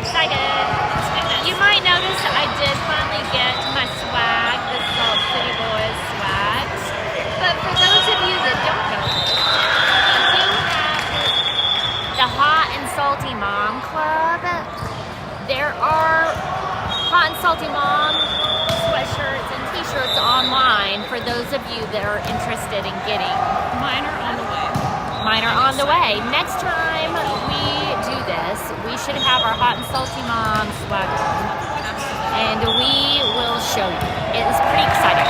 excited. You might notice I did finally get my swag, the Salt City Boys swag. But for those of you that don't know, we do have the Hot and Salty Mom Club. There are Hot and Salty Mom sweatshirts and t-shirts online for those of you that are interested in getting. Mine are on the way. Mine are on the way. Next time we do this, we should have our Hot and Salty Mom swag on, and we will show you. It is pretty exciting.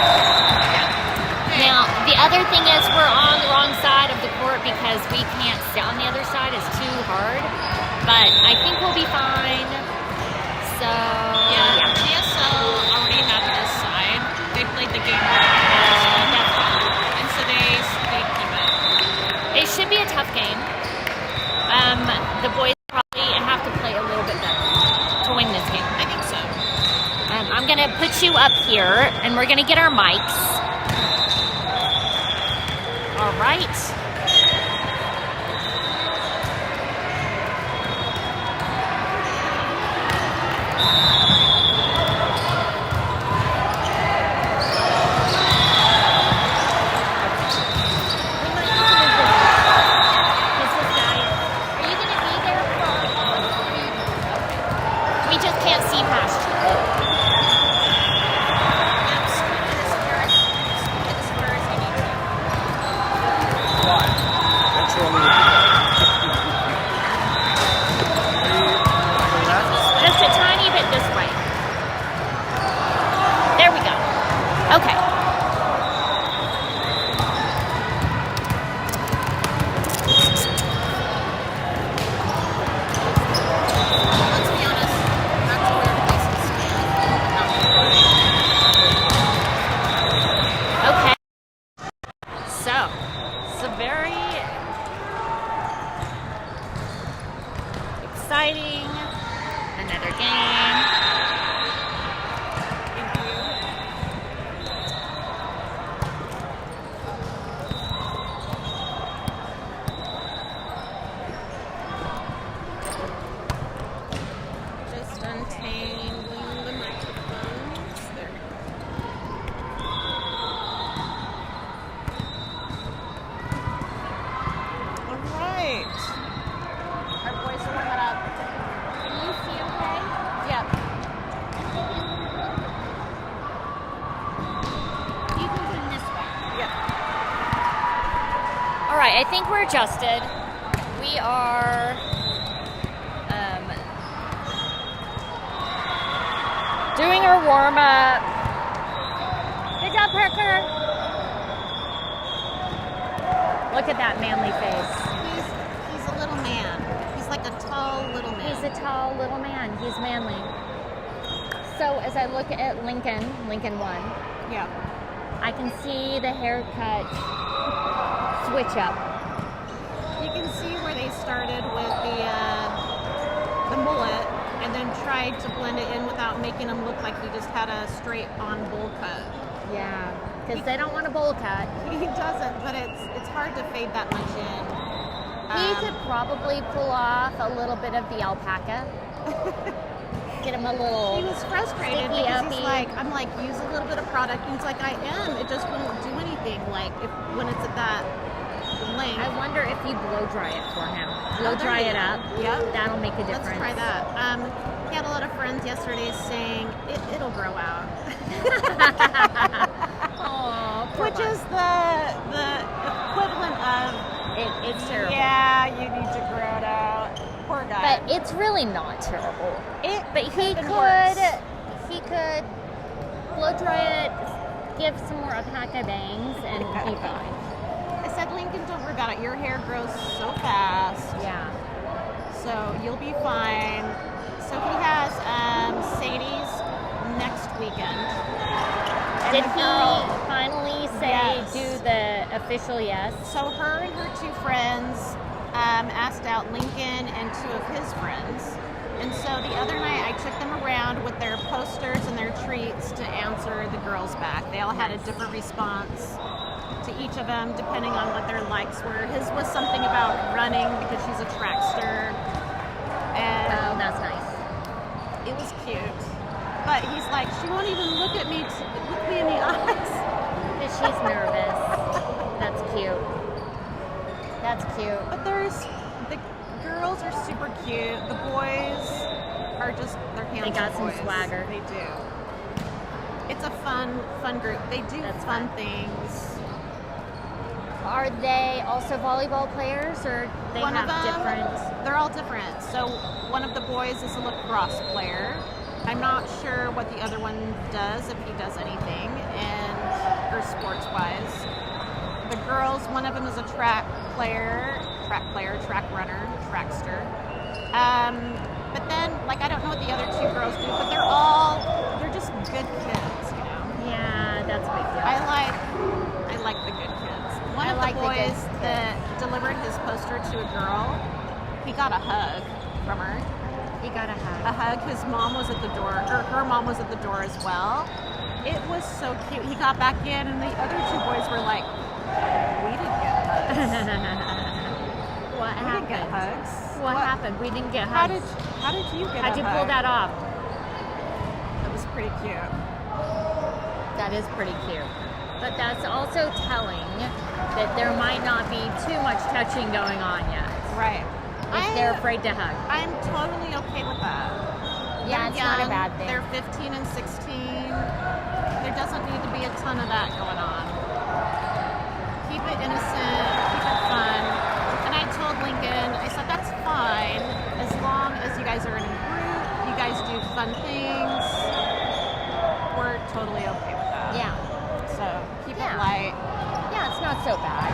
Now, the other thing is we're on the wrong side of the court because we can't sit on the other side. It's too hard, but I think we'll be fine. So, Yeah. GSL already had this side. They played the game. that's fine. And so they keep it. It should be a tough game. The boys probably have to play a little bit better to win this game. I think so. I'm going to put you up here, and we're going to get our mics. All right. Just a tiny bit this way. There we go. Okay. Let's be honest. That's where places Okay. So, it's a very exciting, another game. just untangling the microphones. There. All right. Our boys are warming up. Can you see okay? Yep. You can come this way. Yep. All right, I think we're adjusted. We are doing our warm-up. Good job, Parker. Look at that manly face. He's a little man. He's like a tall little man. He's a tall little man. He's manly. So as I look at Lincoln 1, Yeah. I can see the haircut switch up. You can see where they started with the mullet and then tried to blend it in without making him look like he just had a straight-on bowl cut. Yeah, because they don't want a bowl cut. He doesn't, but it's hard to fade that much in. He could probably pull off a little bit of the alpaca. Get him a little. He was frustrated sticky because uppy. he's like, I'm like, use a little bit of product. And he's like, I am. It just won't do anything. Like when it's at that length. I wonder if you blow dry it for him. Blow dry it up. Yep. That'll make a difference. Let's try that. He had a lot of friends yesterday saying it'll grow out. Aw, poor Which bud. is the equivalent of It's terrible. yeah, you need to grow it out. Poor guy. But it's really not terrible. But he been could blow dry it, give some more alpaca bangs, and be fine. I said, Lincoln, don't worry about it. Your hair grows so fast, Yeah. so you'll be fine. So he has Sadie's next weekend. And Did the he girl- finally say Yes. do the official yes? So her and her two friends asked out Lincoln and two of his friends. And so the other night I took them around with their posters and their treats to answer the girls back. They all had a different response to each of them depending on what their likes were. His was something about running because she's a trackster. And Oh, that's nice. But he's like, she won't even look at me, look me in the eyes. But she's nervous. That's cute. That's cute. But the girls are super cute. The boys are just, they're handsome. They got some boys. swagger. They do. It's a fun group. They do fun things. Are they also volleyball players, or they One have of them, different? They're all different. So one of the boys is a lacrosse player. I'm not sure what the other one does, if he does anything, or sports-wise. The girls, one of them is a track runner, trackster. But then, like, I don't know what the other two girls do, but they're just good kids, you know? Yeah, that's a big deal. I like the good kids. One of the boys that delivered his poster to a girl, he got a hug from her. He got a hug. A hug. His mom was at the door, or her mom was at the door as well. It was so cute. He got back in, and the other two boys were like, we didn't get hugs. What we happened? Didn't get hugs. What happened? We didn't get hugs. How did you get How'd you pull that off? It was pretty cute. That is pretty cute. But that's also telling that there might not be too much touching going on yet. Right. If they're afraid to hug. I'm totally okay with that. Yeah, it's not a bad thing. They're 15 and 16. There doesn't need to be a ton of that going on. Keep it innocent, keep it fun. And I told Lincoln, I said, that's fine, as long as you guys are in a group, you guys do fun things, we're totally okay with that. Yeah. So keep it light. Yeah, it's not so bad.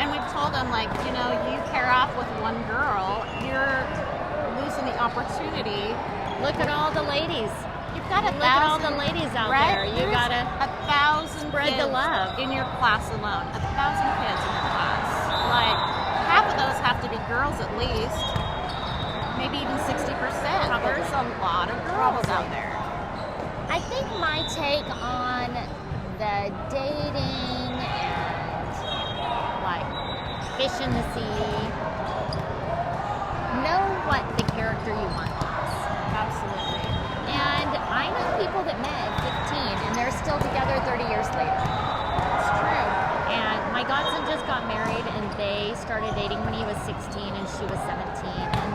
And we've told them, like, you know, you pair off with one girl, you're losing the opportunity. Look at all the ladies. You've got Look at all the ladies out there. You There's gotta 1,000 spread the kids love in your class alone. 1,000 kids in your class. Like, half of those have to be girls at least. Maybe even 60%. Probably. There's a lot of girls out there. I think my take on the dating and like fish in the sea, know what the character you want is. Absolutely. And I know people that met at 15 and they're still together 30 years later. It's true. And my godson just got married and they started dating when he was 16 and she was 17 and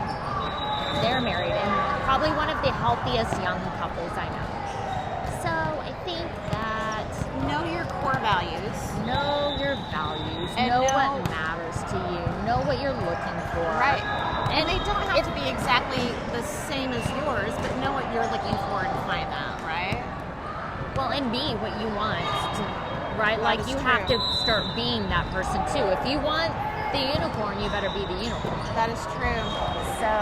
they're married and probably one of the healthiest young couples I know. So I think that Know your core values. know your values, And know know- what matters to you, know what you're looking for. Right. And And they don't have to be exactly the same as yours, but know what you're looking for and find that, right? Well, and be what you want, right? That Like is you have true. to start being that person too. If you want the unicorn, you better be the unicorn. That is true. So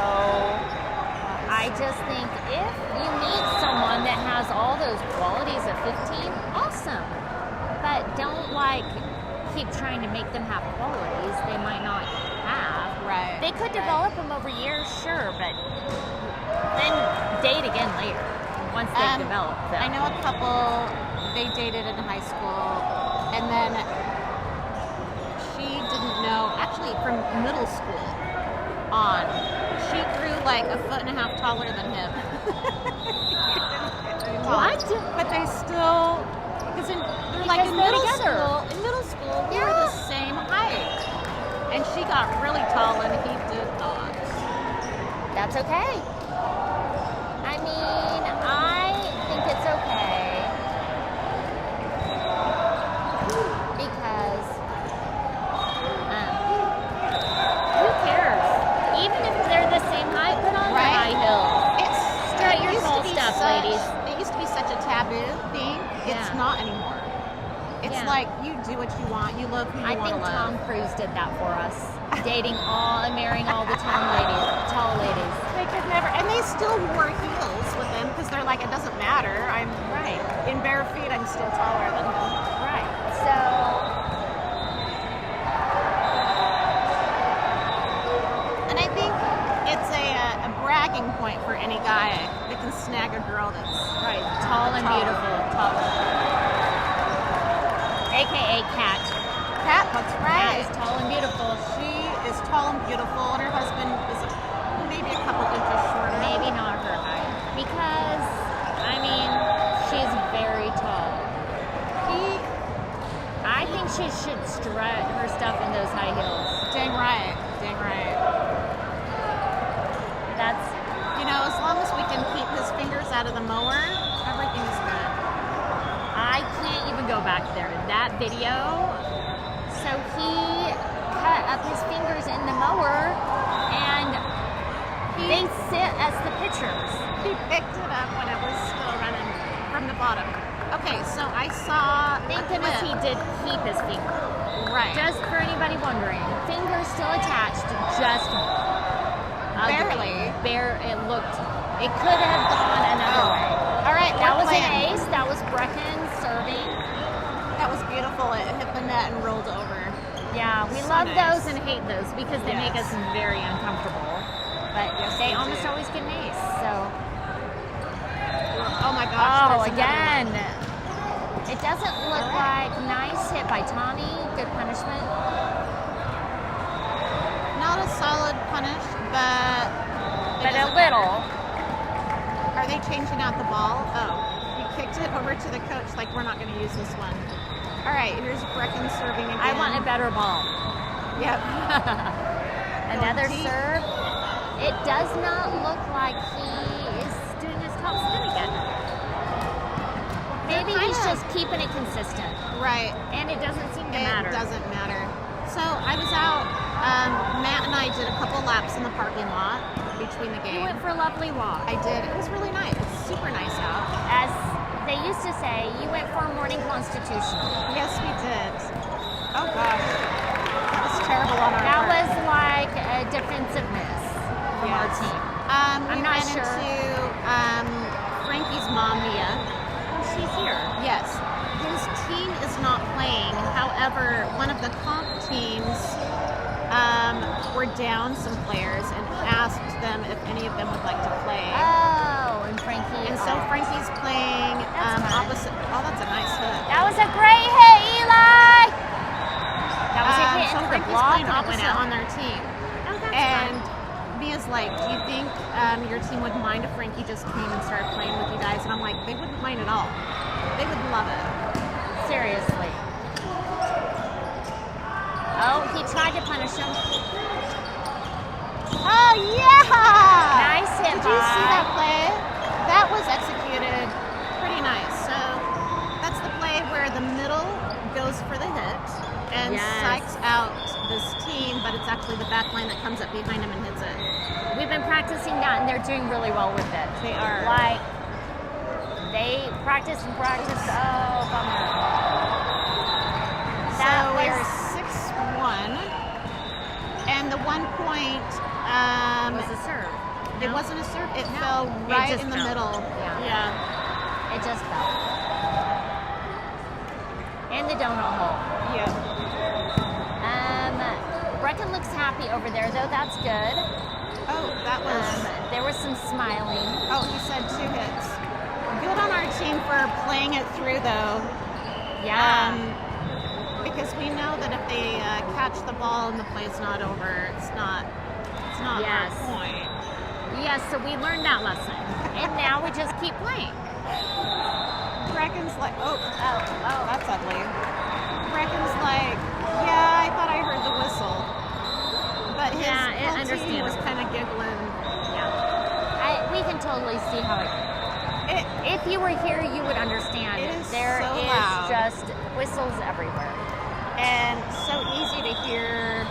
I just think if you meet someone that has all those qualities at 15, awesome. But don't like keep trying to make them have qualities they might not have. Right. They could develop them over years, sure, but then date again later once they've developed them. I know a couple, they dated in high school, and then she didn't know, actually from middle school on, she grew like 1.5 feet taller than him. What? But they still, because they're like in they're middle together. school. In middle school, we were the same height, and she got really tall, and he did not. That's okay. I mean, I think it's okay because who cares? Even if they're the same height, put on your high heels. Strut your tall stuff, ladies. It used to be such a taboo thing. It's Yeah. not anymore. It's Yeah. like you do what you want. You love who you I want to think love. Tom Cruise did that for us. Dating all and marrying all the tall ladies. They could never, and they still wore heels with him because they're like, it doesn't matter. I'm Right. in bare feet. I'm still taller than him. Right. So And I think it's a bragging point for any guy that can snag a girl that's right, tall and beautiful. AKA Kat. Cat. That's Kat right. is tall and beautiful. She is tall and beautiful, and her husband is maybe a couple inches shorter. Maybe not her height. Because out of the mower. Everything is good. I can't even go back there. That video, so he cut up his fingers in the mower, and they sit as the pictures. He picked it up when it was still running from the bottom. Okay, so I saw. Thank goodness he did keep his finger. Right. Just for anybody wondering, fingers still attached, just barely. It looked. It could have gone another way. All right, That was playing. an ace. That was Brecken serving. That was beautiful. It hit the net and rolled over. Yeah, we So love nice. those and hate those because they make Yes. us very uncomfortable. But Yes, they they almost do. always get an ace. So. Oh my gosh. Oh, there's again. another one. It doesn't look like nice hit by Tommy. Good punishment. Not a solid punish, but But a doesn't little. matter. Are they changing out the ball? Oh, you kicked it over to the coach like we're not going to use this one. All right, here's Brecken serving again. I want a better ball. Yep. Another deep. serve. It does not look like he is doing his top spin again. Maybe he's kinda- just keeping it consistent. Right. And it doesn't seem to It matter. doesn't matter. So I was out. Matt and I did a couple laps in the parking lot between the You games. went for a lovely walk. I did. It was really nice. It's super nice out. As they used to say, you went for a morning constitutional. Yes, we did. Oh gosh, that was terrible on our That part. was like a defensive miss from our Yes. team. We I'm not ran sure. into Frankie's mom, Mia. Oh, she's here. Yes, his team is not playing. However, one of the comp teams were down some players and asked them if any of them would like to play. Oh, and Frankie. And so Frankie's playing That's fun. opposite. Oh, that's a nice hit. That was a great hit, Eli. That was a hit So into the Frankie's block playing and it went opposite out. on their team. Oh, that's And fun. Mia's like, do you think your team would mind if Frankie just came and started playing with you guys? And I'm like, they wouldn't mind at all. They would love it. Seriously. Oh, he tried to punish him. Oh, yeah! Nice hit Did you see by- that play? That was executed pretty nice. So that's the play where the middle goes for the hit and Yes. psychs out this team, but it's actually the back line that comes up behind him and hits it. We've been practicing that, and they're doing really well with it. They are. Like, they practice and practice. Oh, bummer. So That we're was 6-1, and the 1 point. was a serve. It No? wasn't a serve. It No. fell It right just in the fell. middle. Yeah. Yeah. It just fell. In the donut hole. Yeah. Brecken looks happy over there, though. That's good. Oh, that was. There was some smiling. Oh, he said 2 hits. Good on our team for playing it through, though. Yeah. Because we know that if they catch the ball and the play's not over, it's not Yes. our point. Yes, so we learned that lesson. And now we just keep playing. Brecken's like, oh, Oh. that's ugly. Brecken's like, yeah, I thought I heard the whistle. But his Yeah, whole team was understandable. kind of giggling. Yeah. We can totally see how it. If you were here, you would understand. It is There so is loud. just whistles everywhere. And so easy to hear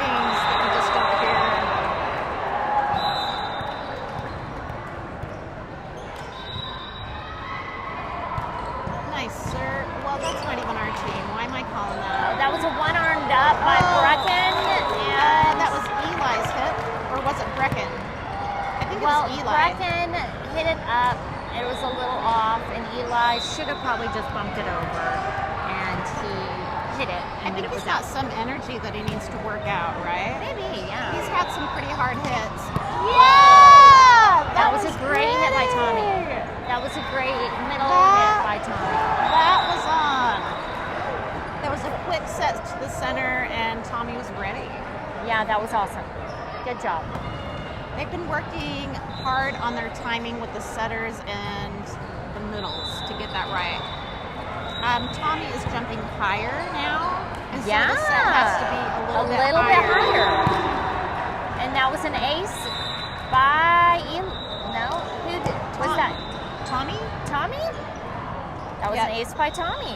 things that you just don't hear. Nice, sir. Well, that's not even our team. Why am I calling that? That was a one-armed up by Brecken. And That was Eli's hit, or was it Brecken? I think well, it was Eli. Brecken hit it up. It was a little off, and Eli should have probably just bumped it over, and he hit it, I and then think it was he's got out. some energy that he needs to work out, right? Maybe, yeah. He's had some pretty hard hits. Yeah! That was a great hit by Tommy. pretty. That was a great middle That- hit by Tommy. That was on. That was a quick set to the center, and Tommy was ready. Yeah, that was awesome. Good job. They've been working hard on their timing with the setters and the middles to get that right. Tommy is jumping higher now, and so the set has to be a little bit higher. And that was an ace by No, who did? Was that That was Yep. an ace by Tommy.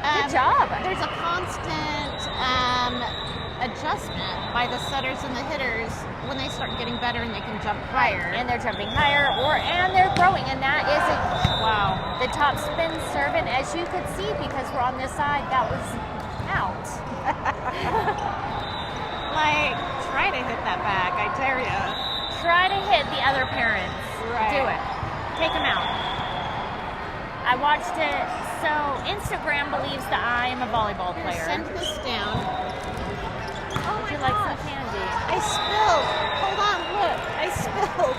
Um, Good job. There's a constant adjustment by the setters and the hitters when they start getting better and they can jump higher. And they're jumping higher, and they're throwing, and that is the top spin serve. And as you could see, because we're on this side, that was out. Like, try to hit that back, I dare you. Try to hit the other parents. Right. Do it. Take them out. I watched it. So Instagram believes that I am a volleyball Here, player. send this down. Oh Would my you like some gosh. candy? I spilled. Hold on, look. I spilled.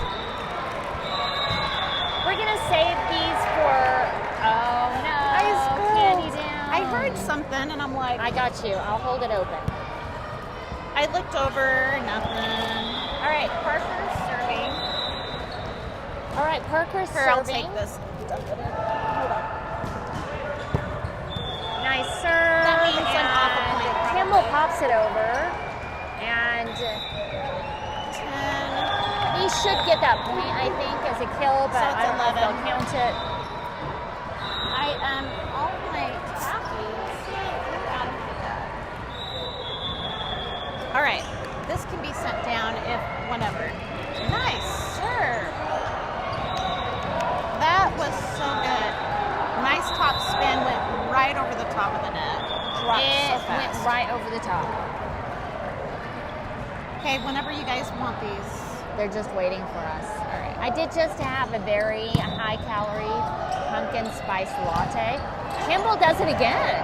We're gonna save these for. Oh no! I spilled. Candy down. I heard something and I'm like, I got you. I'll hold it open. I looked over, nothing. All right, Parker's serving. all right. Parker's Here, I'll serving. take this. Dump it in. Hold on. Nice serve. That means I'm off a point, and probably. Kimball pops it over, and 10. he should get that point, I think, as a kill, but So it's I don't know if 11. they'll count it. All my taffy. All right, this can be sent down if whenever. Nice, sir. That was so good. Nice top spin, went right over the top of the net. Dropped It so went fast. right over the top. Okay, whenever you guys want these. They're just waiting for us. All right. I did just have a very high-calorie pumpkin spice latte. Kimball does it again.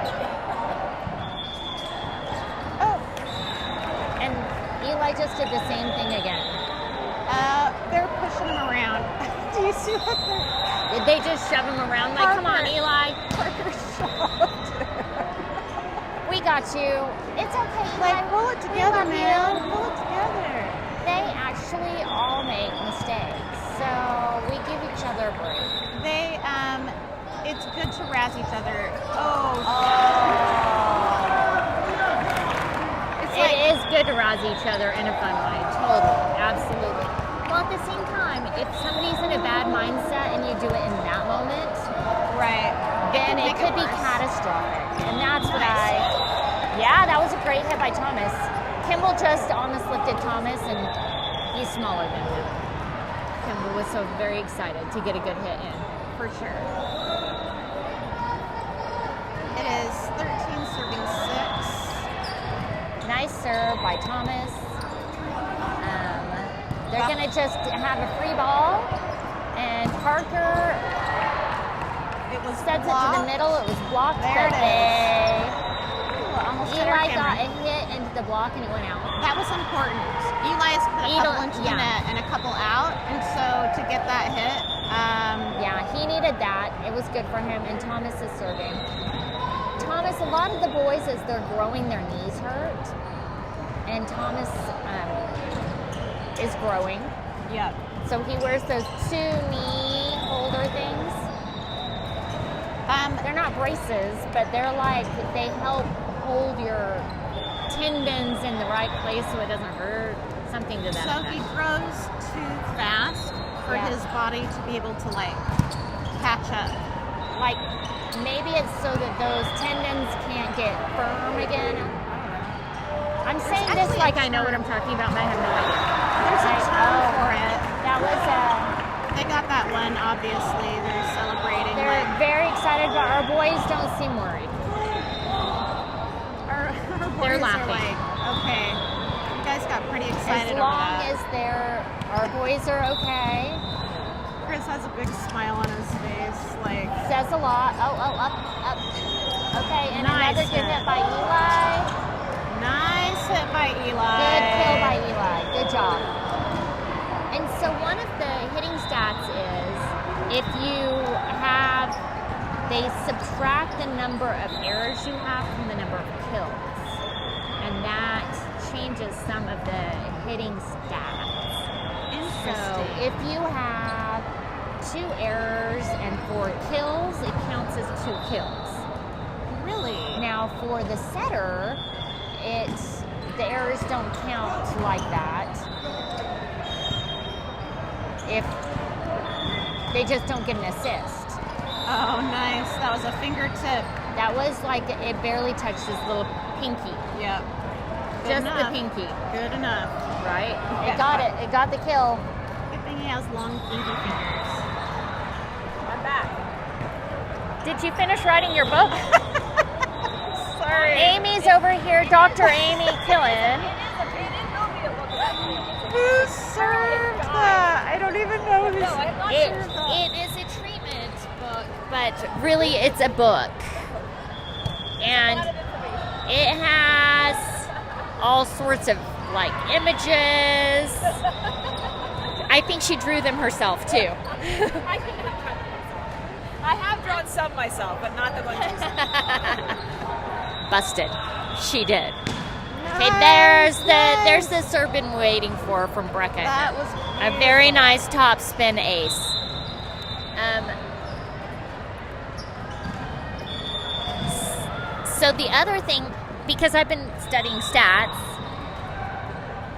Oh, And Eli just did the same thing again. they're pushing him around. Do you see what they're... Did they just shove him around like, come on, Parker. Eli, Parker shoved. we got you. It's okay, Eli. Like, pull it We together, love man. you. Pull it together. They actually all make mistakes, so we give each other a break. They, it's good to razz each other. Oh. It's It is good to razz each other in a fun way. Totally. Absolutely. Well, at the same time, if somebody's in a bad mindset and you do it in that moment, right. then it make could be worse. catastrophic. And that's what Nice. yeah, that was a great hit by Thomas. Kimball just almost lifted Thomas, and he's smaller than him. Kimball was so very excited to get a good hit in. For sure. It is 13 serving 6. Nice serve by Thomas. They're going to just have a free ball, and Parker It was sets it to the middle. It was blocked, There but it is. Ooh, almost hit our Eli camera. got a hit into the block, and it went out. That was important. Eli has put a couple into the net and a couple out, and so to get that hit, Yeah, he needed that. It was good for him, and Thomas is serving. Thomas, a lot of the boys, as they're growing, their knees hurt, and Thomas is growing. yep. So he wears those 2 knee holder things. They're not braces, but they're like, they help hold your tendons in the right place so it doesn't hurt. Something to that So effect. he throws too fast for Yeah. his body to be able to like catch up. Like, maybe it's so that those tendons can't get firm again. I don't know. I'm saying this actually like a I know what I'm talking about, but I have no idea. There's a Like, term for it. That was, They got that one, obviously. They're celebrating. they're Like, very excited, but our boys don't seem worried. our They're boys laughing. are like, okay, you guys got pretty excited As over long that. as our boys are okay, Chris has a big smile on his face, like, says a lot. Oh, up. Okay, and Nice another good hit. hit by Eli. nice hit by Eli. Good kill by Eli. Good job. And so one of the hitting stats is if you have, they subtract the number of errors you have from the number of kills. And that changes some of the hitting stats. So Interesting. if you have 2 errors and 4 kills, it counts as 2 kills. Really? Now for the setter, the errors don't count like that. If they just don't get an assist. Oh, nice. That was a fingertip. That was like, it barely touched his little pinky. Yep. Good Just enough. the pinky. Good enough. Right? Yeah. It got it. It got the kill. Good thing he has long, pinky fingers. I'm back. Did you finish writing your book? Sorry. Amy's over here, Dr. Amy Killen. Who served that? I don't even know who served It is a treatment book, but really it's a book. And it has all sorts of like images. I think she drew them herself too. I have drawn some myself, but not the ones you said. Busted. She did. Okay, there's the serve been waiting for from Brecca. That was A very nice top spin ace. So the other thing, because I've been studying stats,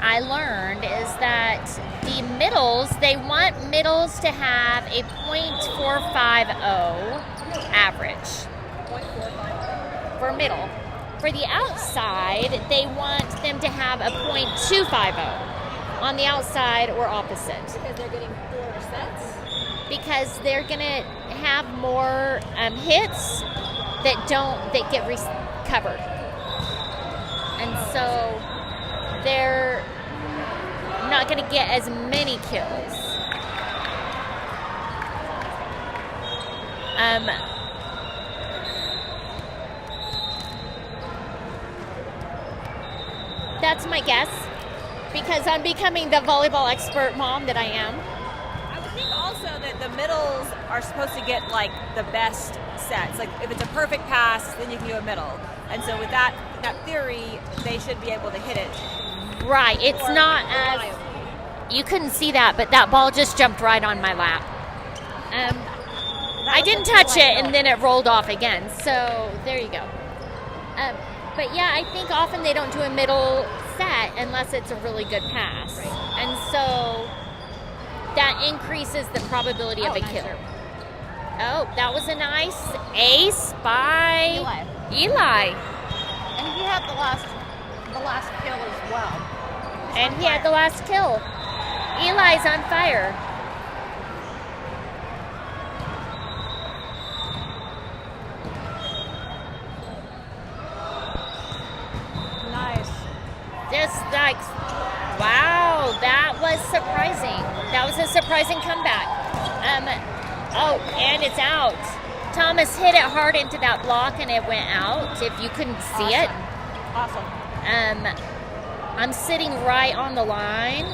I learned is that the middles, they want middles to have a .450 average. For middle. For the outside, they want them to have a .250 on the outside or opposite. Because they're getting 4 sets. Because they're gonna have more hits that get recovered, and so they're not gonna get as many kills. That's my guess, because I'm becoming the volleyball expert mom that I am. I would think also that the middles are supposed to get like the best sets. Like if it's a perfect pass, then you can do a middle. And so with that theory, they should be able to hit it. Right, it's Or not as, reliably. you couldn't see that, but that ball just jumped right on my lap. I didn't touch it, and then it rolled off again. So there you go. But yeah, I think often they don't do a middle set unless it's a really good pass. Right. And so that increases the probability of a nice kill. serve. Oh, that was a nice ace by Eli. And he had the last kill as well. And he had the last kill. Eli's on fire. Nice. Just like, wow, that was surprising. That was a surprising comeback. Oh, and it's out. Thomas hit it hard into that block and it went out, if you couldn't see it. Awesome. I'm sitting right on the line,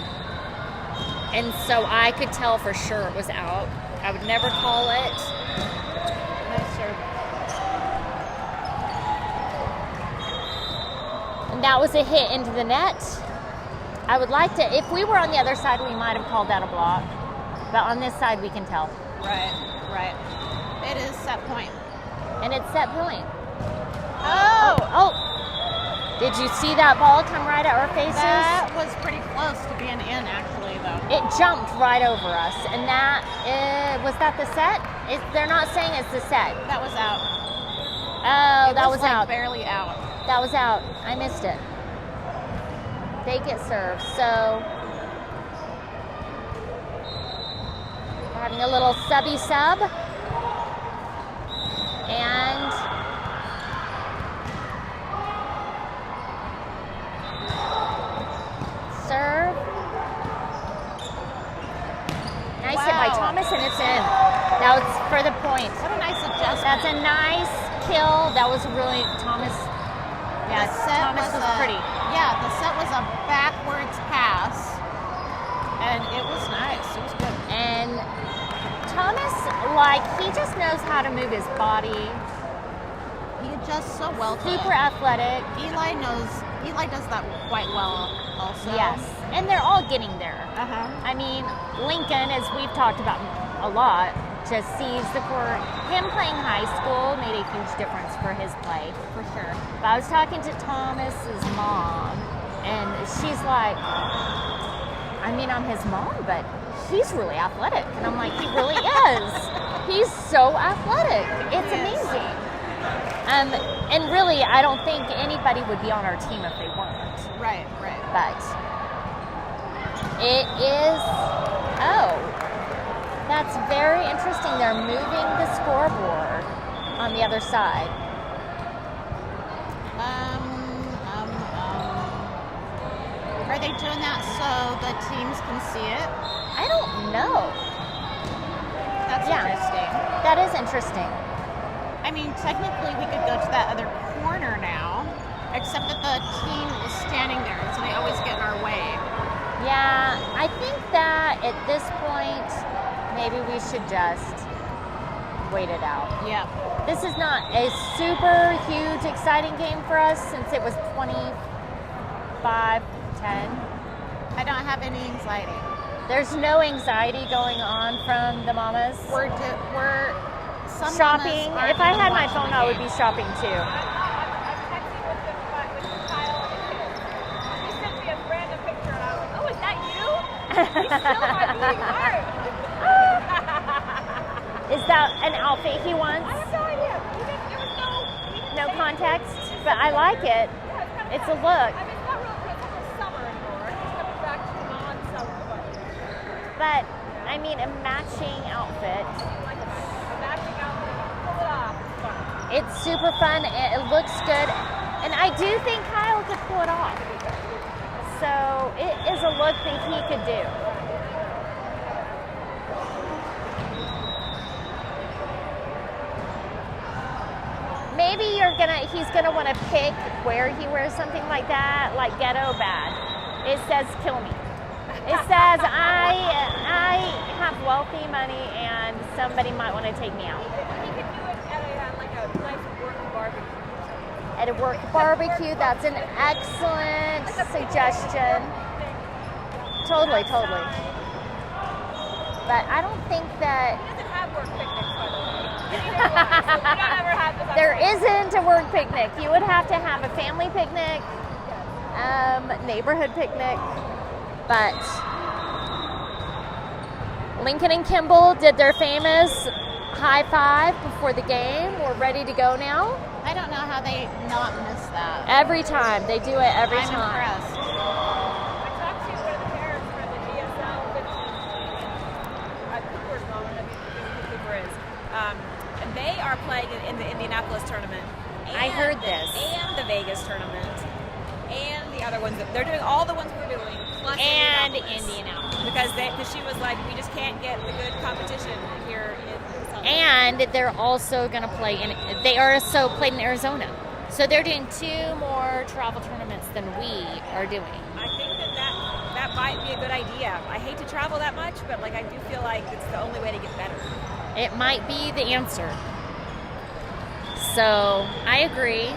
and so I could tell for sure it was out. I would never call it. Nice serve. And that was a hit into the net. I would like to, if we were on the other side, we might have called that a block. But on this side, we can tell. Right. It is set point. And it's set point. Oh! Did you see that ball come right at our faces? That was pretty close to being in, actually, though. It jumped right over us. And that, was that the set? They're not saying it's the set. That was out. Oh, that was like out. barely out. That was out. I missed it. They get served. So we're having a little subby sub. And serve. Nice hit by Wow. Thomas, and it's in. That was for the point. What a nice adjustment. That's a nice kill. That was really Thomas. Yeah, The set Thomas was pretty. Yeah, the set was a backwards pass, and it was nice. It was good. And Thomas, like, he just knows how to move his body. He adjusts so well. to Super it. athletic. Eli does that quite well, also. Yes. And they're all getting there. Uh-huh. I mean, Lincoln, as we've talked about a lot, just sees the court. Him playing high school made a huge difference for his play. For sure. But I was talking to Thomas's mom, and she's like, I mean, I'm his mom, but he's really athletic. And I'm like, he really is. He's so athletic. It's amazing. And really, I don't think anybody would be on our team if they weren't. Right. But it is, that's very interesting. They're moving the scoreboard on the other side. Are they doing that so the teams can see it? I don't know. That's interesting. That is interesting. I mean, technically we could go to that other corner now, except that the team is standing there, so they always get in our way. Yeah, I think that at this point, maybe we should just wait it out. Yeah. This is not a super huge, exciting game for us since it was 25-10. I don't have any anxiety. There's no anxiety going on from the mamas. We're some shopping. mamas If I had my aren't phone, watching I would the be game. shopping too. I'm texting with Kyle and him. He sent me a random picture, and I was like, "Oh, is that you?" He's still my beating heart. Is that an outfit he wants? I have no idea. There was No context, but I like it. It's a look. I mean, it's not really it's summer anymore. It's coming back to non-summer weather. But I mean, a matching outfit. Like a matching outfit. Pull it off. It's fun. It's super fun. It looks good, and I do think Kyle could pull it off. So it is a look that he could do. Maybe he's gonna want to pick where he wears something like that, like ghetto bad. It says kill me. It says I have wealthy money and somebody might want to take me out. He could do it at like a nice work barbecue. At a work barbecue, that's an excellent suggestion. Totally. But I don't think that He doesn't have work picnics, by the way. Neither do I, so we don't ever have this on there work. isn't a work picnic. You would have to have a family picnic, neighborhood picnic. But Lincoln and Kimball did their famous high five before the game. We're ready to go now. I don't know how they not miss that. Every time. They do it every I'm time. impressed. I talked to one of the parents for the GSL 15 at Cooper's mom, I mean, who Cooper is. And they are playing in the Indianapolis tournament. I heard this. And the Vegas tournament. And the other ones. They're doing all the ones we're doing. Plus And Indianapolis. Because she was like, we just can't get the good competition here in South And they're also going to play they are also played in Arizona. So they're doing 2 more travel tournaments than we are doing. I think that might be a good idea. I hate to travel that much, but like I do feel like it's the only way to get better. It might be the answer. So I agree.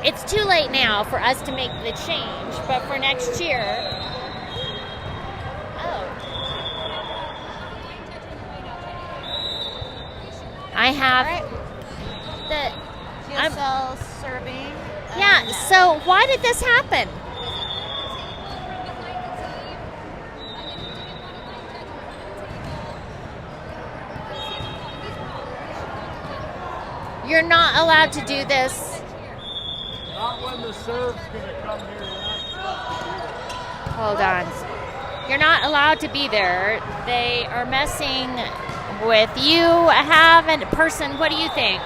It's too late now for us to make the change, but for next year. I have the GSL serving. yeah. So why did this happen? You're not allowed to do this. Not when the serve's gonna come here. Hold on. You're not allowed to be there. They are messing with you. Have a person. What do you think?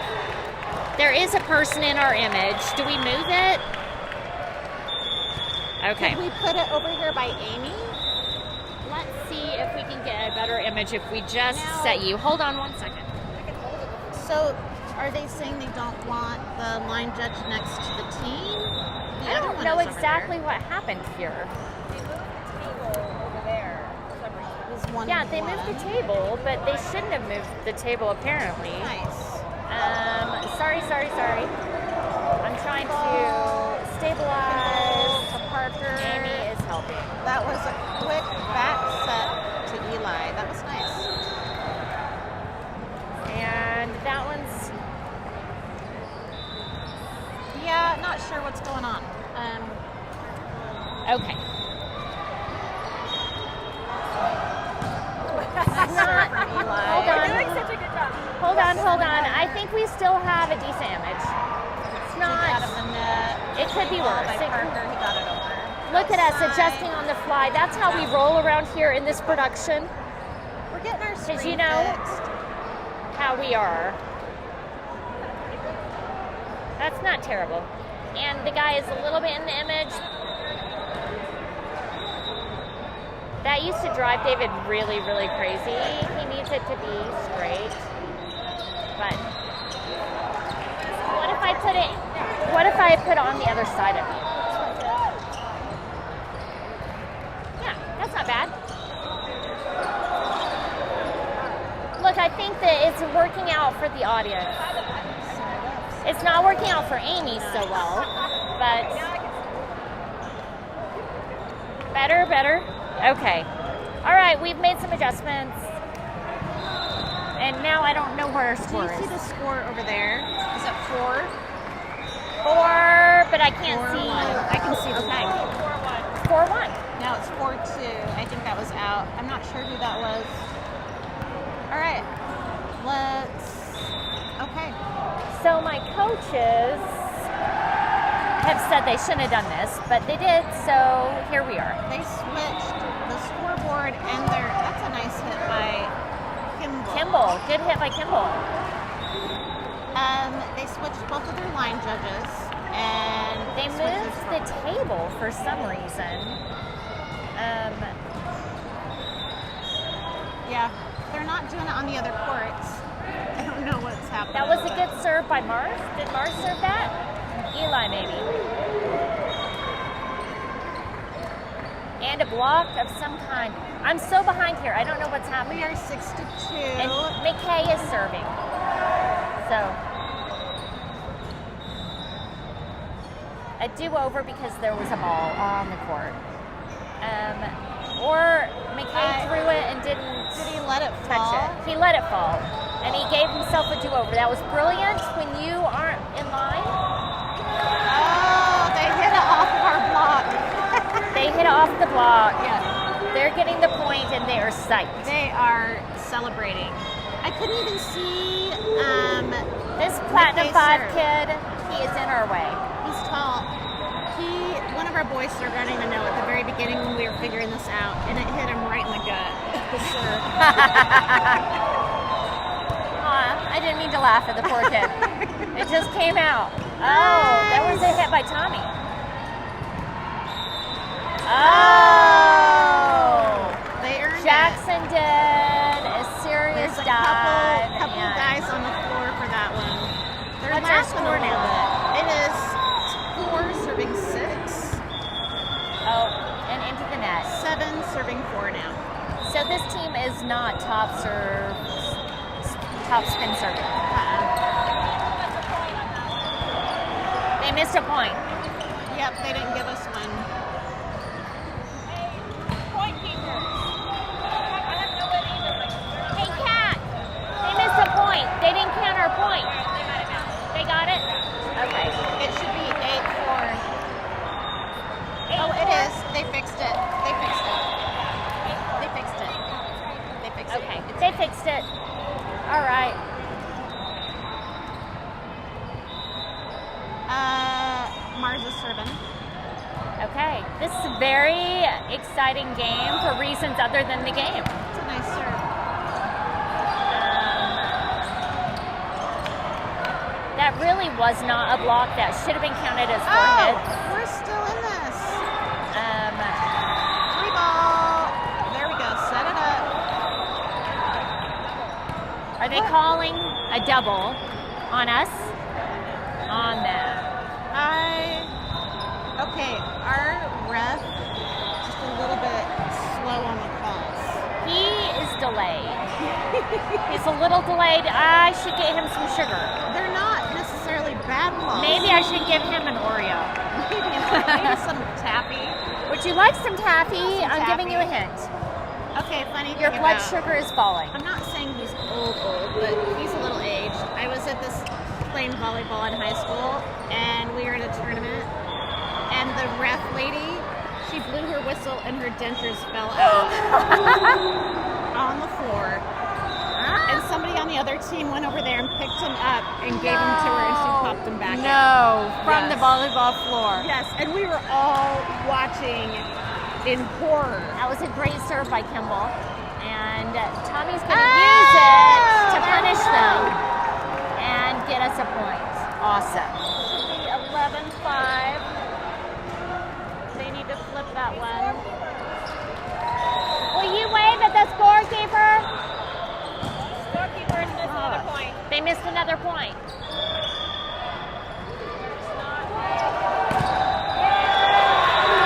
There is a person in our image. Do we move it? Okay. Could we put it over here by Amy? Let's see if we can get a better image if we just Now- set you. Hold on 1 second. So, are they saying they don't want the line judge next to the team? The I other don't one know is over exactly there. what happened here. They moved the table over there for some reason. There's one Yeah, they moved the table, but they shouldn't have moved the table apparently. Nice. Sorry. I'm trying to stabilize. To Parker. Amy is helping. That was a quick back set to Eli. That was nice. And that one's Yeah, not sure what's going on. Okay. Nice serve from Eli. Hold You're on. doing such a good job. Hold on. I think we still have a decent image. It's Out of not. the net. It could be Ball worse. by It could- Parker. He got it over. Look at us Outside. adjusting on the fly. That's how we roll around here in this production. We're getting our screen you know- fixed. How we are. That's not terrible. And the guy is a little bit in the image. That used to drive David really, really crazy. He needs it to be straight. But what if I put it on the other side of it? Yeah, that's not bad. Look, I think that it's working out for the audience. It's not working out for Amy so well, but better. Okay. All right, we've made some adjustments. And now I don't know where our Do score you see is. the score over there? Is it 4? 4, but I can't see. 4-1. I can see the Okay. line. 4-1. Now it's 4-2. I think that was out. I'm not sure who that was. All right. Okay. So my coaches have said they shouldn't have done this, but they did, so here we are. They switched the scoreboard and that's a nice hit by Kimball, good hit by Kimball. They switched both of their line judges and They switched moved their the table for some reason. Yeah, they're not doing it on the other courts. I don't know what's happening. That was a good serve by Mars. Did Mars serve that? Eli, maybe. And a block of some kind. I'm so behind here. I don't know what's We happening. are 6-2. And McKay is serving. So a do-over because there was a ball on the court. Or McKay threw it and didn't Did he let it touch fall? it. He let it fall. And he gave himself a do-over. That was brilliant when you aren't in line. Oh, they hit it off of our block. They hit it off the block. Yeah, They're getting the point and they are psyched. they are celebrating. I couldn't even see. This Platinum McKay 5 serve. kid, he is in our way. He's tall. One of our boys served, I don't even know, at the very beginning when we were figuring this out, and it hit him right in the gut. The serve. Aw, I didn't mean to laugh at the poor kid. It just came out. Oh, that was a hit by Tommy. Oh! They earned Jackson it. did a serious There's a dive. couple and- guys on the floor for that one. They're What's our laughing score a little now? bit. It is 4 serving 6, Oh, and into the net. 7 serving 4 now. So this team is not top spin serving. They missed a point. Yep, they didn't give us one. Point keeper. I have no idea. Hey, Kat, they missed a point. They didn't count our point. They got it? Okay. It should be 8-4. Oh, it is. They fixed it. They fixed it. They fixed it. They fixed it. Okay, they fixed it. All right. Mars is serving. Okay. This is a very exciting game for reasons other than the game. It's a nice serve. That really was not a block. That should have been counted as 4 Oh, hits. we're still in this. 3 ball. There we go. Set it up. Are they calling a double on us? On them. Okay, our ref just a little bit slow on the calls. He is delayed. He's a little delayed. I should get him some sugar. They're not necessarily bad calls. Maybe I should give him an Oreo. Maybe some taffy. Would you like some taffy? Some I'm giving you a taffy. hint. Okay, funny Your thing blood about- sugar is falling. I'm not saying he's old, but he's a little aged. I was at this playing volleyball in high school, and we were at a tournament, and the ref lady, she blew her whistle and her dentures fell out on the floor. And somebody on the other team went over there and picked him up and gave him to her, and she popped him back in. No, from the Yes. volleyball floor. Yes, and we were all watching in horror. That was a great serve by Kimball. And Tommy's going to use it to punish them and get us a point. Awesome. Should be 11-5. They need to flip that one. Will you wave at the scorekeeper? Scorekeepers missed another point. They missed another point.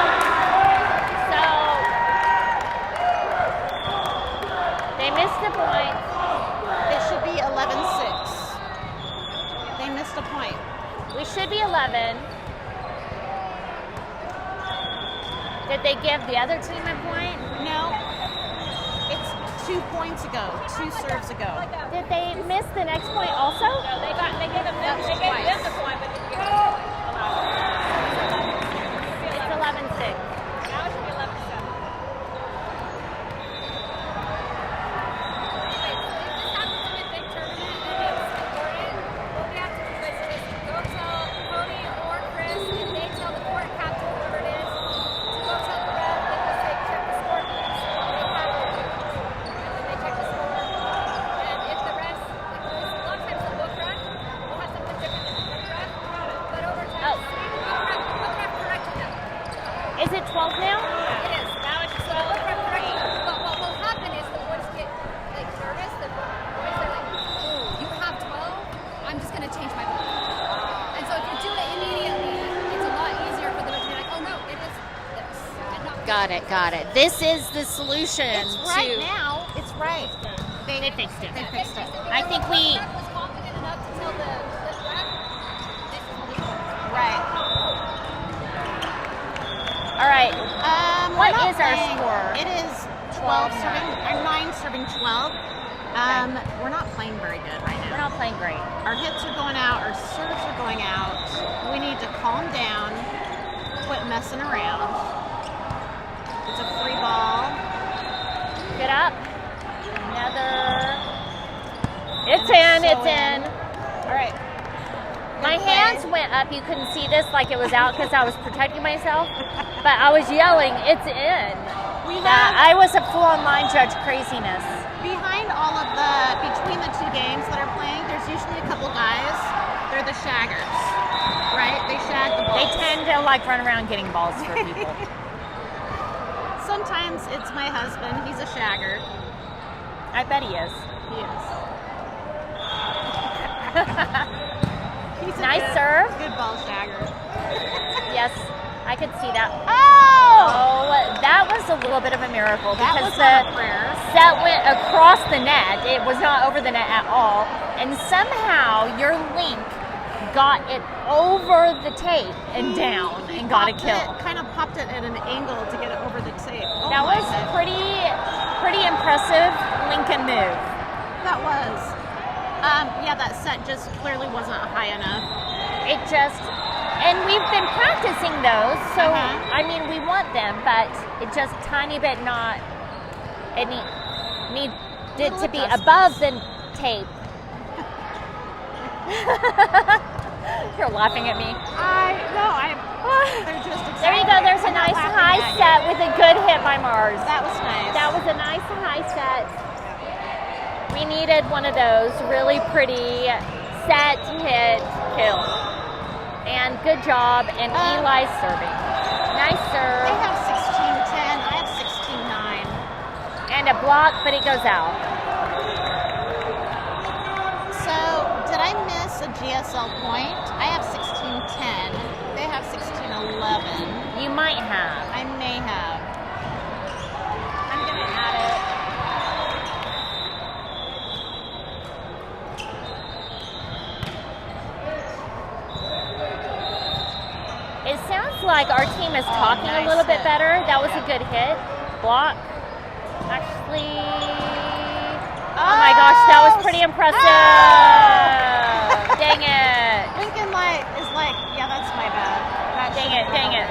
So they missed a point. It should be 11-6. They missed a point. We should be 11. Did they give the other team a point? No, it's 2 points ago, 2 serves ago. Did they miss the next point also? No, they gave them That's they gave twice. them the point, but didn't give them the point. It's 11-6. Now it should be 11-7. Is it 12 now? It is. Now it's 12. But what will happen is the boys get like nervous. The boys are like, "Oh, you have 12? I'm just gonna change my vote." And so if you do it immediately, it's a lot easier for them to be like, "Oh no, it is this." And not Got it. This is the solution It's right to. now. It's right. They fixed it. They fixed it. I think we. The ref was confident enough to tell the ref, "This is what it is." Right. All right. What What is our score? It is 12 serving, or 9 serving 12. We're not playing very good right We're now. not playing great. Our hits are going out, our serves are going out. We need to calm down, quit messing around. It's a free ball. Get up. Another. It's in. It's in. All right. My Good play. hands went up. You couldn't see this like it was out because I was protecting myself. But I was yelling, "It's in." We That have I was a full-on line judge craziness. behind all of between the 2 games that are playing, there's usually a couple guys. They're the shaggers, right? They shag the They balls. tend to like run around getting balls for people. Sometimes it's my husband. He's a shagger. I bet he is. He is. He's a Nice serve. Good ball shagger. Yes, I could see that. Oh! Oh, that was a little bit of a miracle That because was the not a prayer. set went across the net. It was not over the net at all. And somehow your link got it over the tape and down and got a kill. Kind of popped it at an angle to get it over the tape. Oh That my was goodness. pretty impressive Lincoln move. That was. Yeah, that set just clearly wasn't high enough. It just, and we've been practicing those, so I mean we want them, but it just tiny bit not. It needed Little to be adjustments. above the tape. You're laughing at me. They're just excited. There you go. There's a I'm not nice laughing high at you. set with a good hit by Mars. That was nice. That was a nice high set. We needed one of those really pretty set, hit, kill. And good job. And Eli's serving. Nice They serve. have 16-10. I have 16-9. And a block, but it goes out. So, did I miss a GSL point? I have 16-10. They have 16-11. You might have. I may have. I'm going to add it. It sounds like our team is talking nice a little bit hit. better. That was a good hit. Block. Actually, oh my gosh, that was pretty impressive. Dang it. Lincoln Light is like, yeah, that's my bad. Dang it.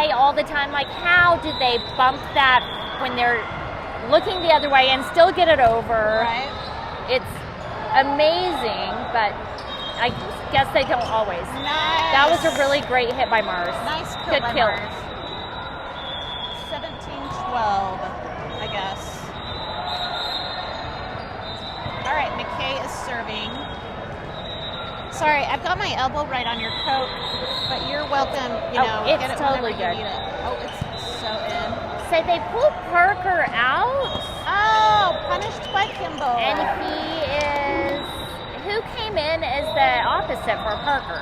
say all the time, like, how did they bump that when they're looking the other way and still get it over? Right. It's amazing, but I guess they don't always. Nice. That was a really great hit by Mars. Nice kill Good by kill. Mars. 17-12, I guess. All right, McKay is serving. Sorry, I've got my elbow right on your coat, but you're welcome, you know, it's get it totally whenever you good. need it. Oh, it's so in. So they pulled Parker out, Oh, punished by Kimball. and he is. Who came in as the opposite for Parker?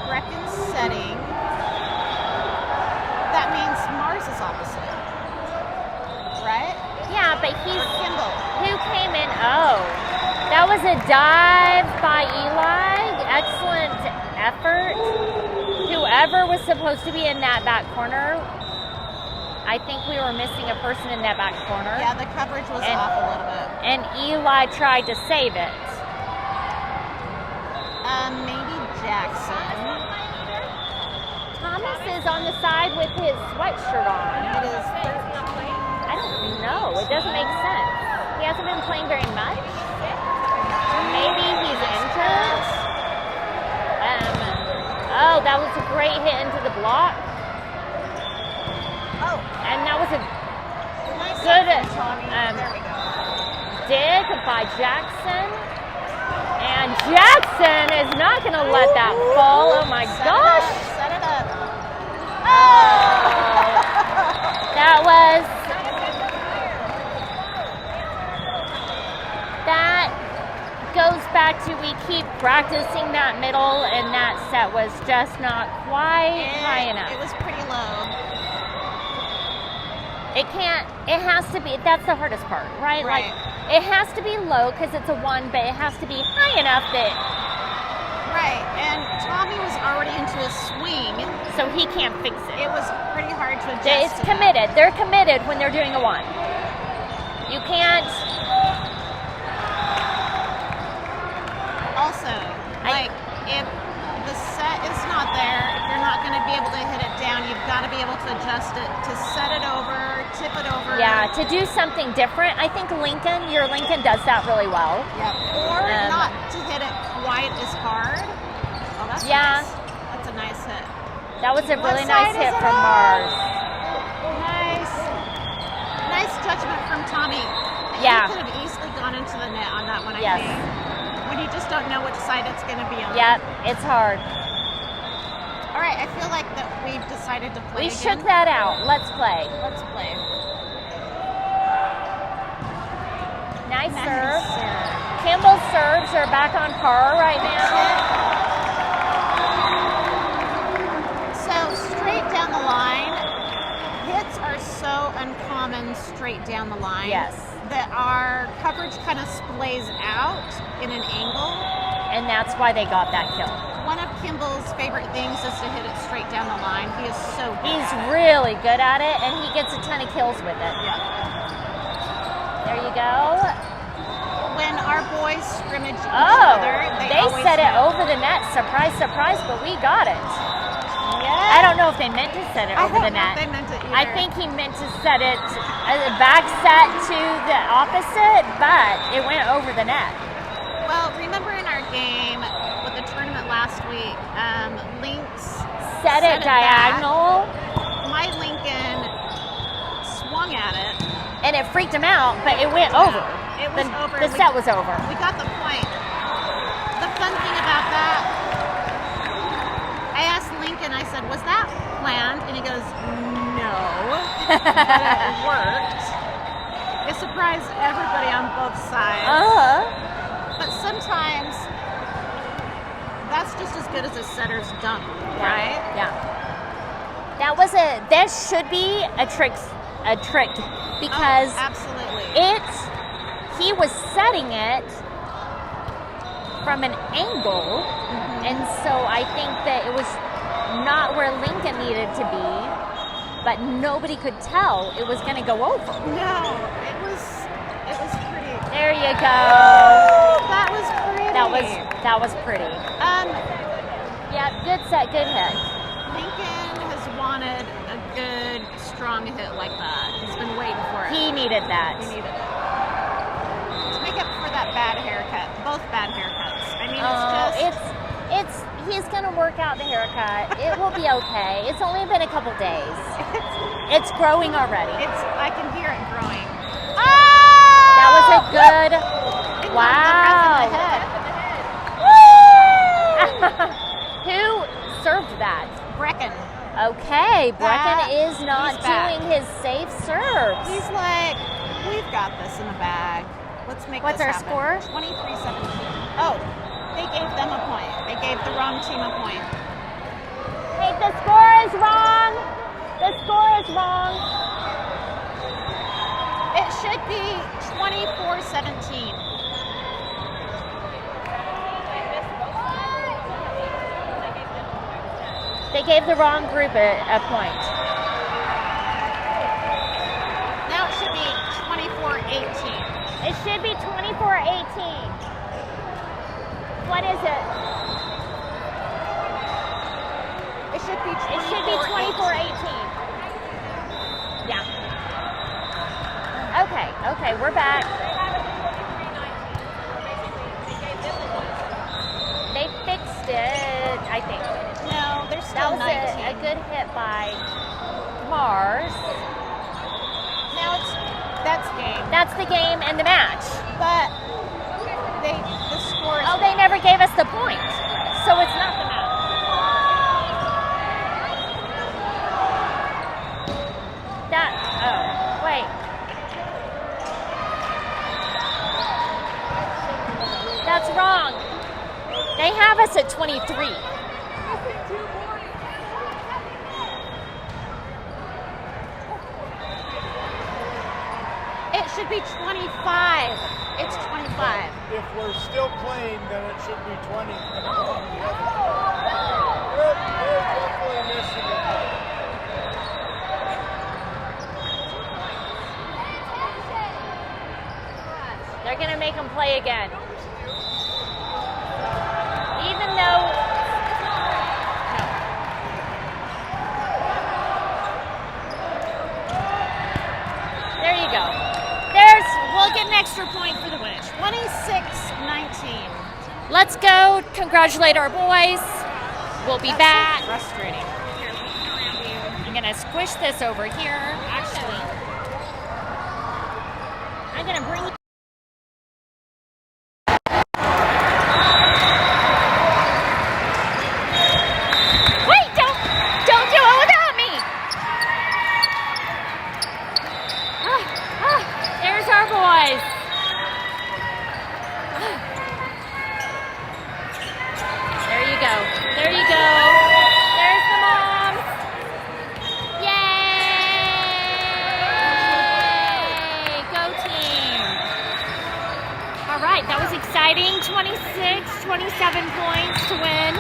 Brecken's setting. That means Mars is opposite, right? Yeah, but he's. Or Kimball. Who came in? Oh, that was a dive by Eli. Excellent effort. Whoever was supposed to be in that back corner, I think we were missing a person in that back corner. Yeah, the coverage was And- off a little bit. And Eli tried to save it. Maybe Jackson. Thomas is on the side with his sweatshirt on. It is 13. I don't know. It doesn't make sense. He hasn't been playing very much. Maybe he's injured. Oh, that was a great hit into the block. Oh, And that was a nice good hit from Tommy. There we go. dig by Jackson. And Jackson is not going to let that fall. Oh my gosh. Set it up. Oh, that was. That goes back to we keep practicing that middle, and that set was just not quite high enough. It was pretty low. It has to be, that's the hardest part, right? Right. Like, it has to be low because it's a one, but it has to be high enough that, Right, and Tommy was already into a swing. so he can't fix It it. was pretty hard to adjust. It's to that. committed. They're committed when they're doing a one. You can't, Also, like, if the set is not there, if you're not going to be able to hit it down, you've got to be able to adjust it, to set it over, tip it over. yeah, to do something different. I think your Lincoln does that really well. Yeah. Or Um, not to hit it quite as hard. Oh, that's Yeah. nice. That's a nice hit. That was a What really side nice is hit it from on? Mars. Nice. Nice judgment from Tommy. Yeah. He could have easily gone into the net on that one, I Yes. think. When you just don't know which side it's going to be on. Yep, it's hard. All right, I feel like that we've decided to play We again. shook that out. Let's play. Let's play. Nice Nice serve. serve. Kimball's serves are back on par right now. So straight down the line, hits are so uncommon straight down the line. Yes. That our coverage kind of splays out in an angle. And that's why they got that kill. One of Kimball's favorite things is to hit it straight down the line. He is so good. He's really good at it, and he gets a ton of kills with it. Yeah. There you go. When our boys scrimmage each Oh, other, they always set it know. over the net. Surprise, surprise, but we got it. Yeah. I don't know if they meant to set it I over the don't know if net. they meant it I either. think he meant to set it back set to the opposite, but it went over the net. Well, remember in our game with the tournament last week, Lynx Set it back. diagonal, My Lincoln swung at it. and it freaked him out, but it went over. It was the, over. The set was over. We got the point. The fun thing about that, I asked Lincoln, I said, was that planned? And he goes, no. But it worked. It surprised everybody on both sides. But sometimes that's just as good as a setter's dunk, right? Yeah. That should be a trick because Oh, absolutely. he was setting it from an angle, and so I think that it was not where Lincoln needed to be, but nobody could tell it was going to go over. No, it was pretty. There you go. Oh, that was pretty. That was pretty. Yeah, good set, good hit. Lincoln has wanted a good, strong hit like that. He's been waiting for it. He needed that. He needed it. To make up for that bad haircut. Both bad haircuts. I mean, He's gonna work out the haircut. It will be okay. It's only been a couple days. It's growing already. I can hear it growing. That was a good. Wow. Who served that? Brecken. Okay, Brecken is not he's back. doing his safe serves. He's like, we've got this in the bag. Let's make What's this our happen. score? 23-17. Oh, they gave them a point. They gave the wrong team a point. Hey, the score is wrong. The score is wrong. It should be 24-17. They gave the wrong group a point. Now it should be 24-18. It should be 24-18. What is it? It should be 24-18. It should be 24-18. Yeah. Okay, we're back. They fixed it, I think. No, there's That still was 19. a good hit by Mars. Now that's game. That's the game and the match. But the score is Oh, they never gave us the point. So it's not the match. Wait. That's wrong. They have us at 23. It should be 25. It's 25. If we're still playing, then it should be 20. They're definitely missing it. They're going to make them play again. Even though... No. There you go. We'll get an extra point for the win. 26-19. Let's go congratulate our boys. We'll be back. So frustrating. I'm going to squish this over here. Actually, I'm going to bring you. Wait, don't do it without me. There's our boys. There you go. There you go. There's the moms. Yay! Go team. All right, that was exciting. 26, 27 points to win.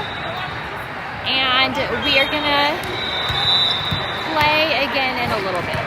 And we are going to play again in a little bit.